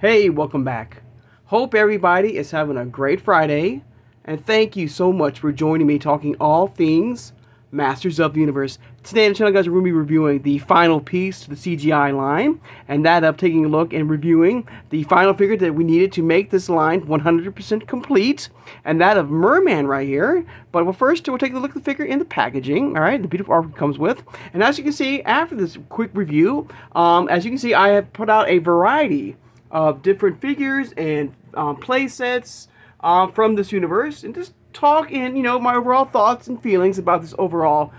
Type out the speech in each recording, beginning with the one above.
Hey, welcome back. Hope everybody is having a great Friday, and thank you so much for joining me talking all things Masters of the Universe. Today on the channel, guys, we're going to be reviewing the final piece to the CGI line, and that of taking a look and reviewing the final figure that we needed to make this line 100% complete, and that of Merman right here. But first, we'll take a look at the figure in the packaging, all right, the beautiful art it comes with. And as you can see, after this quick review, as you can see, I have put out a variety of different figures and play sets from this universe, and just talk in, my overall thoughts and feelings about this overall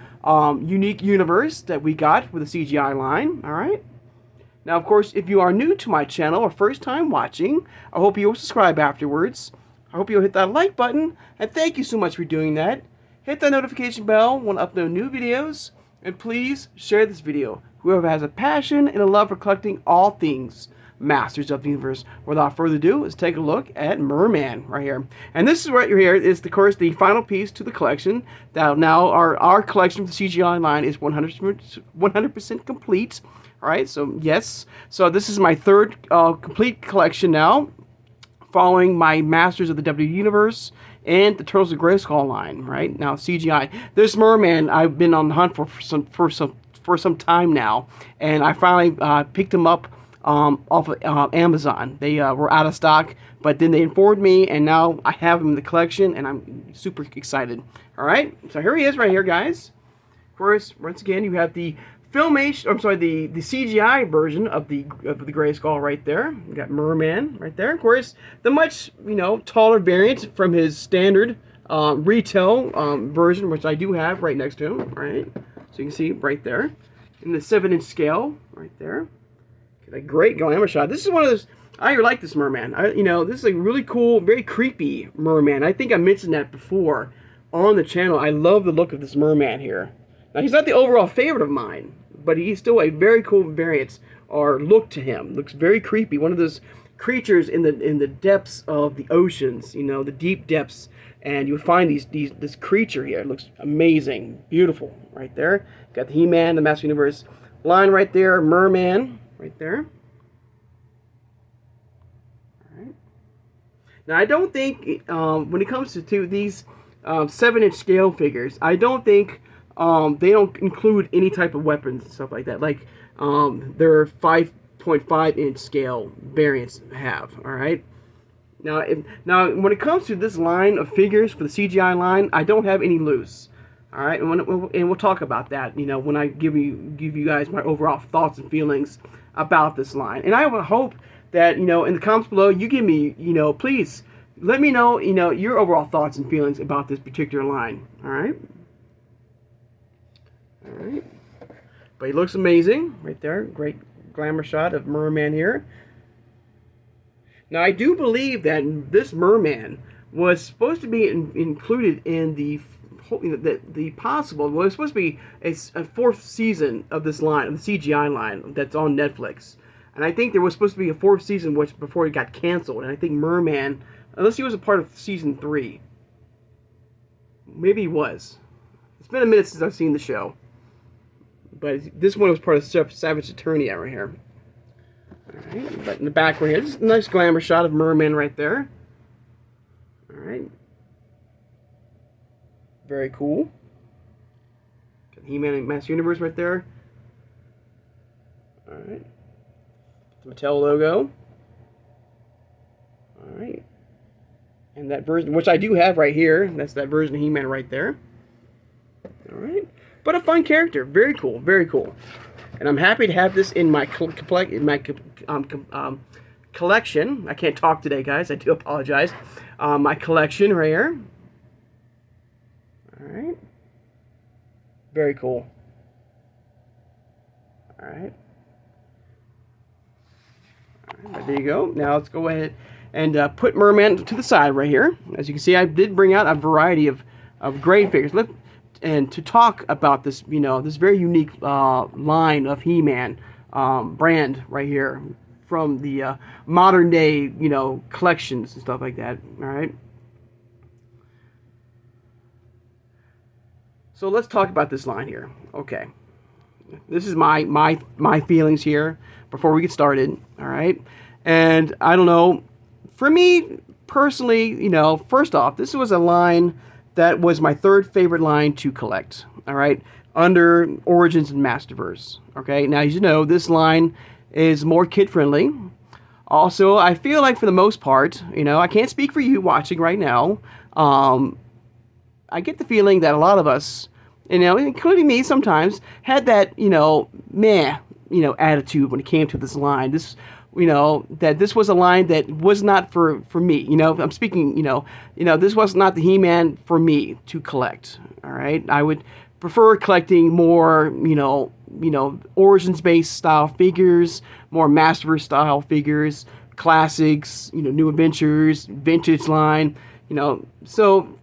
unique universe that we got with the CGI line. All right. Now, of course, if you are new to my channel or first time watching, I hope you'll subscribe afterwards. I hope you'll hit that like button, and thank you so much for doing that. Hit that notification bell when I upload new videos, and please share this video. Whoever has a passion and a love for collecting all things Masters of the Universe. Without further ado, let's take a look at Merman right here. And this is right here is, of course, the final piece to the collection. Now our collection of the CGI line is 100% complete. All right, so yes. So this is my third complete collection now, following my Masters of the W Universe and the Turtles of Grayskull line. Right now, CGI. This Merman, I've been on the hunt for some time now, and I finally picked him up off of Amazon. They were out of stock, but then they informed me, and now I have him in the collection, and I'm super excited. All right, so here he is right here, guys. Of course, once again, you have the filmation. I'm sorry, the CGI version of the Grayskull right there. You got Merman right there. Of course, the much taller variant from his standard retail version, which I do have right next to him. Right, so you can see right there in the 7-inch scale right there. A great glamour shot. This is one of those. I like this Merman. This is a really cool, very creepy Merman. I think I mentioned that before on the channel. I love the look of this Merman here. Now, he's not the overall favorite of mine, but he's still a very cool variant or look to him. Looks very creepy. One of those creatures in the depths of the oceans. The deep depths, and you'll find this creature here. It looks amazing, beautiful, right there. Got the He-Man, the Master Universe line right there. Merman. Right there. All right. Now, I don't think when it comes to these 7-inch scale figures, I don't think they don't include any type of weapons and stuff like that. Like their 5.5-inch scale variants have. All right. Now, when it comes to this line of figures for the CGI line, I don't have any loose. All right, and we'll talk about that. When I give you guys my overall thoughts and feelings about this line. And I would hope that in the comments below you give me please let me know your overall thoughts and feelings about this particular line. All right. But he looks amazing right there. Great glamour shot of Merman here. Now, I do believe that this Merman was supposed to be included in the possible. Well, it's supposed to be a fourth season of this line, of the CGI line that's on Netflix, and I think there was supposed to be a fourth season before it got canceled. And I think Merman, unless he was a part of season 3, maybe he was. It's been a minute since I've seen the show, but this one was part of Savage Eternia right here. All right, but in the background here, just a nice glamour shot of Merman right there. All right. Very cool. Got He-Man and Master Universe right there. Alright. The Mattel logo. Alright. And that version, which I do have right here. That's that version of He-Man right there. Alright. But a fun character. Very cool. Very cool. And I'm happy to have this in my collection. I can't talk today, guys. I do apologize. My collection right here. Alright. Very cool. Alright. Alright, there you go. Now let's go ahead and put Merman to the side right here. As you can see, I did bring out a variety of great figures. And to talk about this, this very unique line of He-Man brand right here from the modern day, collections and stuff like that. Alright. So let's talk about this line here. Okay, this is my feelings here before we get started. All right, And I don't know, for me personally, first off, this was a line that was my third favorite line to collect. All right, under Origins and Masterverse. Okay, now as you know, this line is more kid friendly. Also, I feel like for the most part, I can't speak for you watching right now. I get the feeling that a lot of us, including me sometimes, had that, meh, attitude when it came to this line. That this was a line that was not for me. I'm speaking, this was not the He-Man for me to collect. All right, I would prefer collecting more, Origins-based style figures, more Masterverse style figures, classics, new adventures, vintage line, So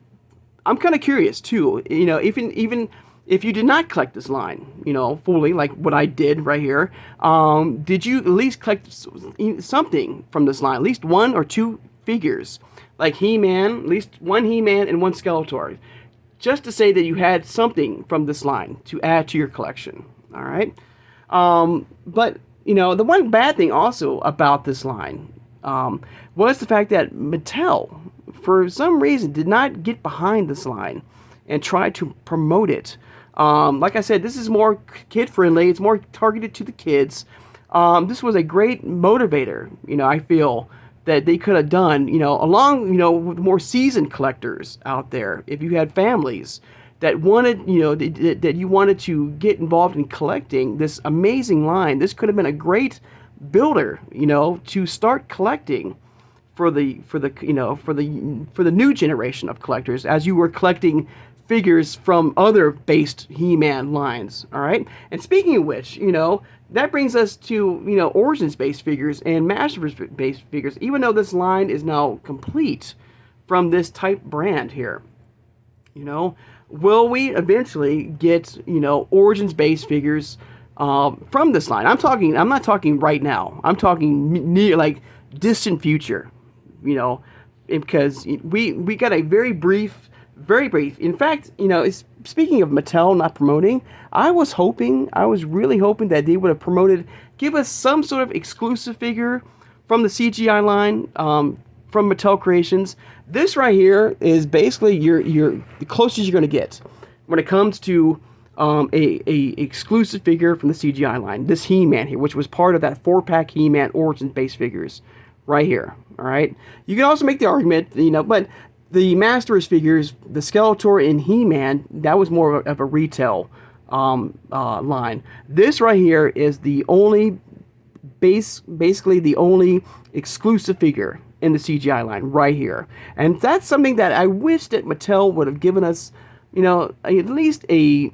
I'm kind of curious too. Even if you did not collect this line, fully like what I did right here, did you at least collect something from this line? At least one or two figures, like He-Man, at least one He-Man and one Skeletor, just to say that you had something from this line to add to your collection. All right, but the one bad thing also about this line was the fact that Mattel, for some reason, did not get behind this line and try to promote it. Like I said, this is more kid-friendly. It's more targeted to the kids. This was a great motivator, I feel, that they could have done, along, with more seasoned collectors out there. If you had families that wanted, that you wanted to get involved in collecting this amazing line, this could have been a great builder, to start collecting for the new generation of collectors, as you were collecting figures from other based He-Man lines. All right, and speaking of which, that brings us to Origins based figures and Masterverse based figures. Even though this line is now complete from this type brand here, will we eventually get Origins based figures from this line? I'm not talking right now. I'm talking near, like, distant future. Because we got a very brief. In fact, speaking of Mattel not promoting, I was really hoping that they would have promoted, give us some sort of exclusive figure from the CGI line, from Mattel Creations. This right here is basically the closest you're going to get when it comes to a exclusive figure from the CGI line. This He-Man here, which was part of that 4-pack He-Man Origins base figures right here. All right. You can also make the argument, but the Masters figures, the Skeletor and He-Man, that was more of a retail line. This right here is the only basically the only exclusive figure in the CGI line right here, and that's something that I wish that Mattel would have given us, at least a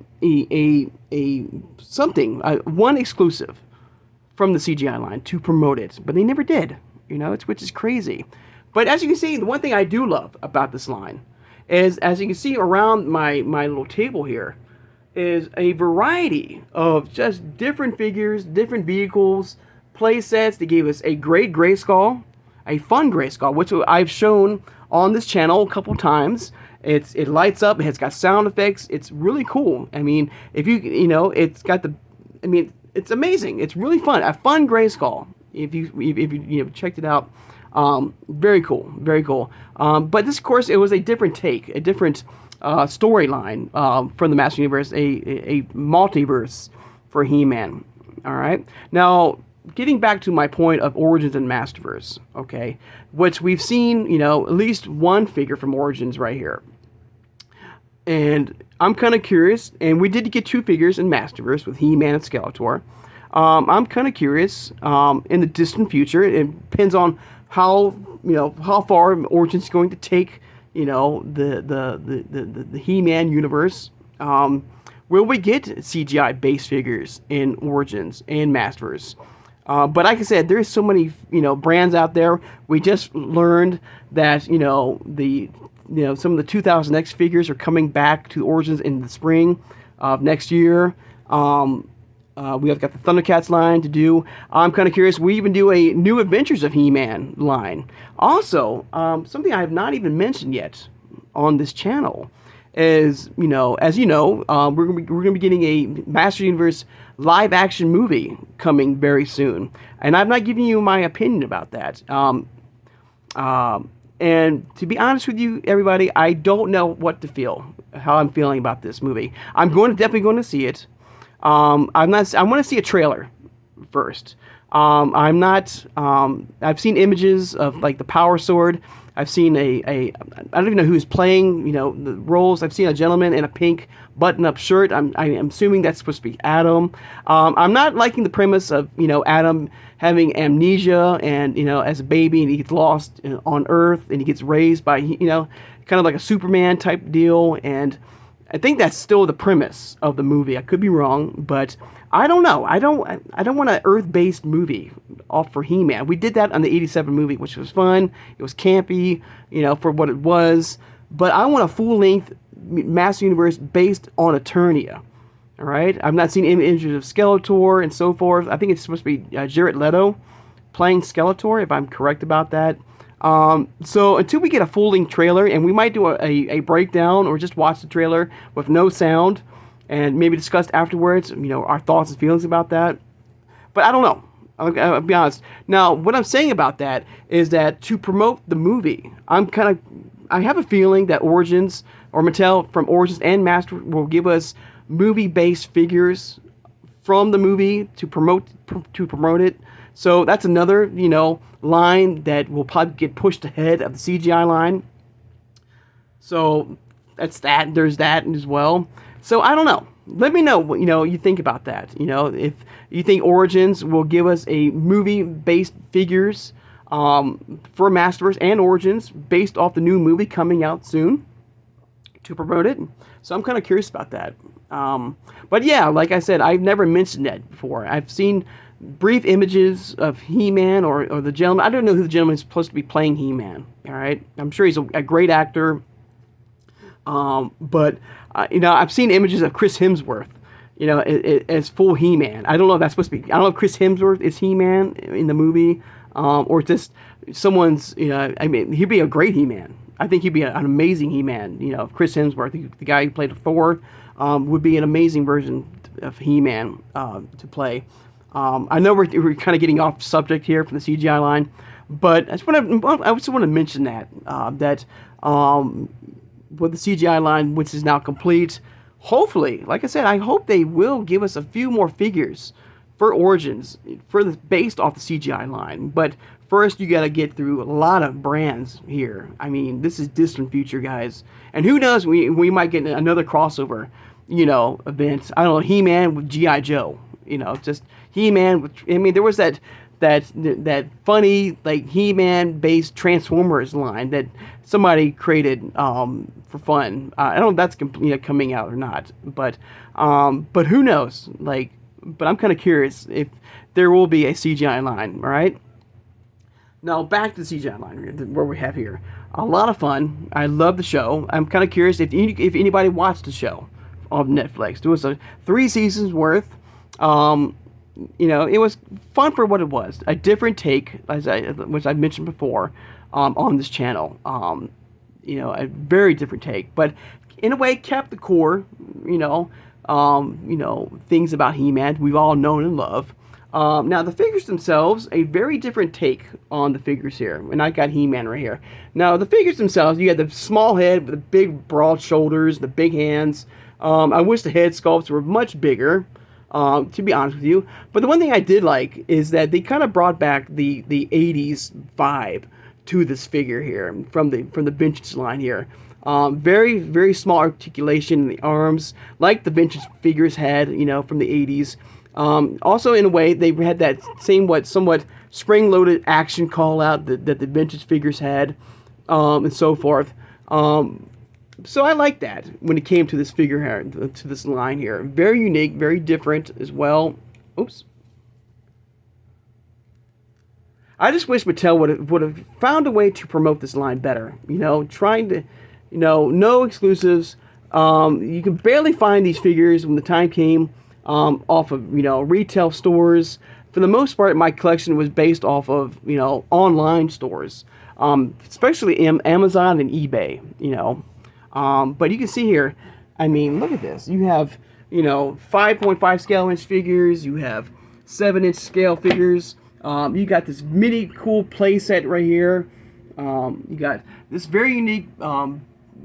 something, one exclusive from the CGI line to promote it, but they never did. Which is crazy. But as you can see, the one thing I do love about this line is, as you can see around my little table here, is a variety of just different figures, different vehicles, play sets. They gave us a great Grayskull, a fun Grayskull, which I've shown on this channel a couple times. It lights up, it's got sound effects, it's really cool. I mean, if it's got it's amazing. It's really fun. A fun Grayskull. If you checked it out, very cool, very cool. But this, of course, it was a different take, a different storyline from the Master Universe, a multiverse for He-Man. All right. Now, getting back to my point of Origins and Masterverse, okay, which we've seen, at least one figure from Origins right here. And I'm kind of curious, and we did get two figures in Masterverse with He-Man and Skeletor. I'm kind of curious in the distant future. It depends on how far Origins is going to take the He-Man universe. Will we get CGI base figures in Origins and Masterverse? But like I said, there's so many brands out there. We just learned that some of the 2000X figures are coming back to Origins in the spring of next year. We have got the Thundercats line to do. I'm kind of curious. We even do a New Adventures of He-Man line. Also, something I have not even mentioned yet on this channel is, we're gonna be getting a Master Universe live action movie coming very soon, and I'm not giving you my opinion about that. And to be honest with you, everybody, I don't know what to feel, how I'm feeling about this movie. I'm definitely going to see it. I'm not. I want to see a trailer first. I'm not. I've seen images of like the Power Sword. I've seen I don't even know who's playing. The roles. I've seen a gentleman in a pink button-up shirt. I'm assuming that's supposed to be Adam. I'm not liking the premise of Adam having amnesia and as a baby and he gets lost on Earth and he gets raised by kind of like a Superman type deal, and I think that's still the premise of the movie. I could be wrong, but I don't know. I don't want an Earth-based movie off for He-Man. We did that on the '87 movie, which was fun. It was campy, for what it was. But I want a full-length Master Universe based on Eternia. All right? I've not seen images of Skeletor and so forth. I think it's supposed to be Jared Leto playing Skeletor, if I'm correct about that. So until we get a full-length trailer, and we might do a breakdown or just watch the trailer with no sound and maybe discuss afterwards, our thoughts and feelings about that. But I don't know. I'll be honest. Now, what I'm saying about that is that to promote the movie, I have a feeling that Origins or Mattel from Origins and Master will give us movie-based figures from the movie to promote it. So that's another, line that will probably get pushed ahead of the CGI line. So that's that. There's that as well. So I don't know. Let me know what you think about that. If you think Origins will give us a movie-based figures for Masterverse and Origins based off the new movie coming out soon to promote it. So I'm kind of curious about that. But yeah, like I said, I've never mentioned that before. I've seen brief images of He-Man or the gentleman. I don't know who the gentleman is supposed to be playing He-Man. All right, I'm sure he's a great actor. But I've seen images of Chris Hemsworth, as full He-Man. I don't know if that's supposed to be. I don't know if Chris Hemsworth is He-Man in the movie, or just someone's. He'd be a great He-Man. I think he'd be an amazing He-Man. Chris Hemsworth, the guy who played Thor, would be an amazing version of He-Man to play. I know we're kind of getting off subject here from the CGI line, but I just want to mention that with the CGI line, which is now complete, hopefully, like I said, I hope they will give us a few more figures for Origins based off the CGI line. But first, you got to get through a lot of brands here. I mean, this is distant future, guys, and who knows? We might get another crossover, event. I don't know, He-Man with G.I. Joe. Just He-Man. There was that funny like He-Man based Transformers line that somebody created for fun. I don't know if that's coming out or not, but who knows? But I'm kind of curious if there will be a CGI line. All right. Now back to the CGI line where we have here. A lot of fun. I love the show. I'm kind of curious if anybody watched the show on Netflix. There was 3 seasons worth. It was fun for what it was. A different take, which I mentioned before, on this channel. A very different take, but in a way kept the core, things about He-Man we've all known and love. Now the figures themselves, a very different take on the figures here. And I got He-Man right here. Now the figures themselves, you had the small head with the big broad shoulders, the big hands. I wish the head sculpts were much bigger. To be honest with you. But the one thing I did like is that they kind of brought back the 80s vibe to this figure here from the vintage line here. Very, very small articulation in the arms, like the vintage figures had, from the 80s. Also, in a way, they had that same somewhat spring-loaded action call-out that the vintage figures had, and so forth. So I like that when it came to this figure here, to this line here. Very unique, very different as well. Oops. I just wish Mattel would have found a way to promote this line better. Trying to, no exclusives. You can barely find these figures when the time came off of, retail stores. For the most part, my collection was based off of, online stores, especially Amazon and eBay, But you can see here, I mean, look at this. You have, 5.5 scale inch figures. You have 7-inch scale figures. You got this mini cool play set right here. You got this very unique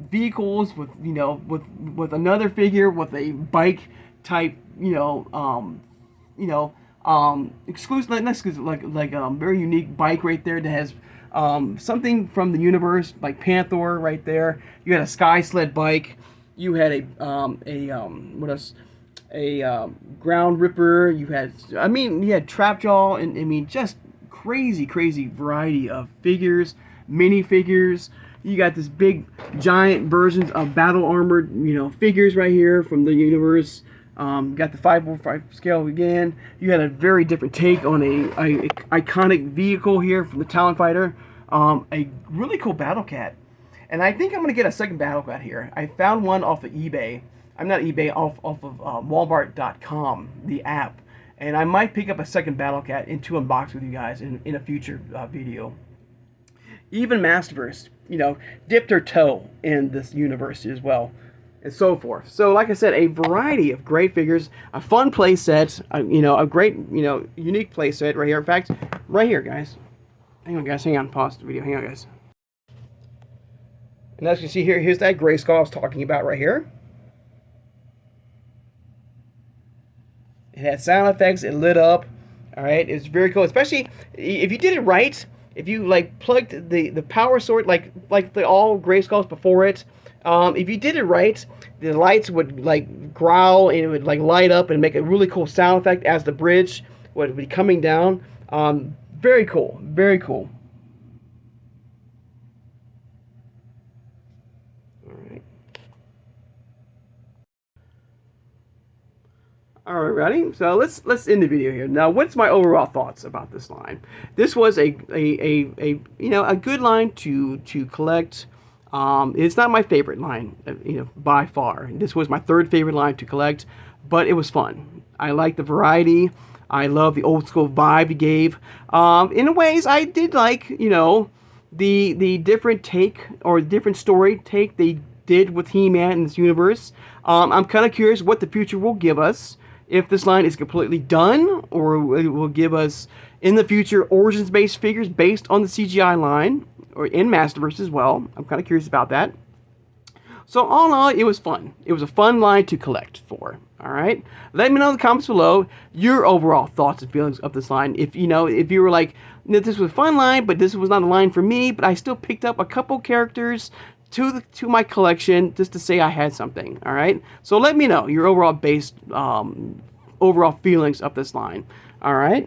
vehicles with, with another figure with a bike type, exclusive, not exclusive, like very unique bike right there that has something from the universe, like Panther right there. You had a sky sled bike. You had what else? A ground ripper. You had Trapjaw, and I mean just crazy variety of figures, mini figures. You got this big giant versions of battle armored, figures right here from the universe. Got the 5.5 scale again. You had a very different take on a iconic vehicle here from the Talon Fighter. A really cool Battle Cat. And I think I'm going to get a second Battle Cat here. I found one off of eBay. I'm not eBay, off of Walmart.com, the app. And I might pick up a second Battle Cat and to unbox with you guys in a future video. Even Masterverse, dipped their toe in this universe as well, and so forth. So, like I said, a variety of great figures, a fun play set, a great, unique play set right here. In fact, right here, guys. Hang on, guys. Hang on. Pause the video. Hang on, guys. And as you can see here, here's that gray skull I was talking about right here. It had sound effects. It lit up. All right. It's very cool, especially if you did it right. If you plugged the power source like the all gray skulls before it, if you did it right, the lights would growl and it would light up and make a really cool sound effect as the bridge would be coming down. Very cool, very cool. All right. All right, ready? So let's end the video here. Now, what's my overall thoughts about this line? This was a good line to collect. It's not my favorite line, by far. This was my third favorite line to collect, but it was fun. I like the variety. I love the old school vibe it gave. In ways, I did like, the different take or different story take they did with He-Man in this universe. I'm kind of curious what the future will give us. If this line is completely done, or it will give us, in the future, Origins-based figures based on the CGI line, or in Masterverse as well. I'm kind of curious about that. So all in all, it was fun. It was a fun line to collect for. All right? Let me know in the comments below your overall thoughts and feelings of this line. If if you were like, this was a fun line, but this was not a line for me, but I still picked up a couple characters to my collection just to say I had something. All right, so let me know your overall overall feelings of this line. All right,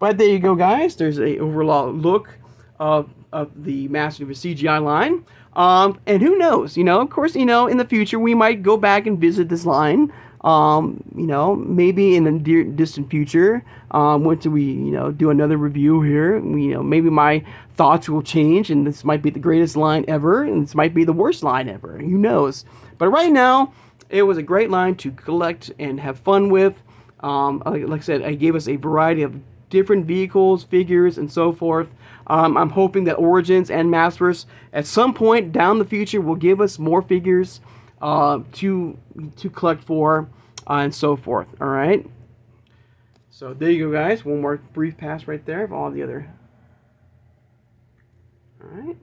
but there you go, guys. There's a overall look of the Master of CGI line. And who knows? Of course, in the future we might go back and visit this line. Maybe in the distant future, once we, do another review here, maybe my thoughts will change, and this might be the greatest line ever, and this might be the worst line ever. Who knows? But right now, it was a great line to collect and have fun with. Like I said, it gave us a variety of different vehicles, figures, and so forth. I'm hoping that Origins and Masters at some point down the future will give us more figures to collect for, and so forth. All right. So there you go, guys. One more brief pass right there of all the other. All right.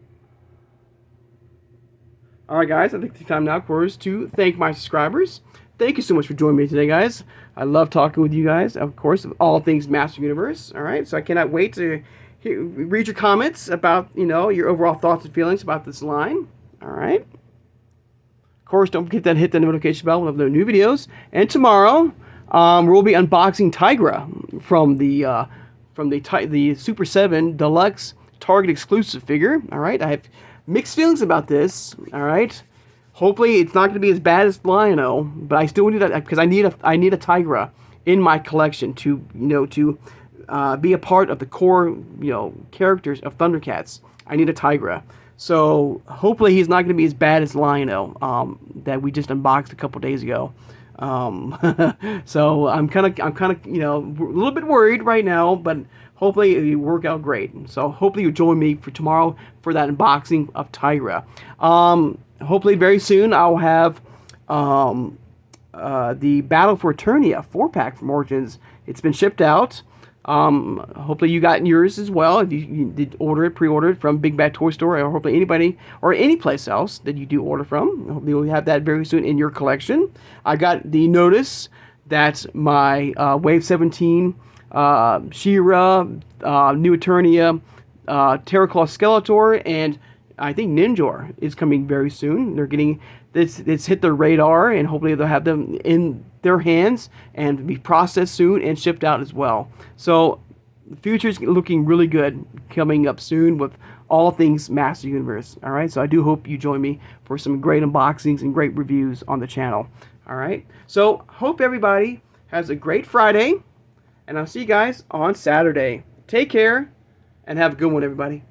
All right, guys. I think the time now, of course, to thank my subscribers. Thank you so much for joining me today, guys. I love talking with you guys, of course, of all things Master Universe. All right. So I cannot wait to read your comments about, your overall thoughts and feelings about this line. All right. Of course, don't forget to hit the notification bell when I have new videos. And tomorrow, we'll be unboxing Tigra from the Super 7 Deluxe Target exclusive figure. All right. I have mixed feelings about this. All right. Hopefully, it's not going to be as bad as Lion-O, but I still need that because I need a Tigra in my collection to be a part of the core characters of Thundercats. I need a Tigra. So hopefully he's not going to be as bad as Lion-O that we just unboxed a couple days ago. So I'm kind of a little bit worried right now, but hopefully it will work out great. So hopefully you'll join me for tomorrow for that unboxing of Tyra. Hopefully very soon I'll have the Battle for Eternia 4-pack from Origins. It's been shipped out. Hopefully you got yours as well. If you did order it, pre-order it from Big Bad Toy Store, or hopefully anybody or any place else that you do order from. Hopefully you'll have that very soon in your collection. I got the notice that my Wave 17 She-Ra, New Eternia, Terraclaw Skeletor, and I think Ninjor is coming very soon. They're getting it's hit their radar, and hopefully they'll have them in their hands and be processed soon and shipped out as well. So the future is looking really good coming up soon with all things Master Universe. All right, so I do hope you join me for some great unboxings and great reviews on the channel. All right, so hope everybody has a great Friday, and I'll see you guys on Saturday. Take care and have a good one, everybody.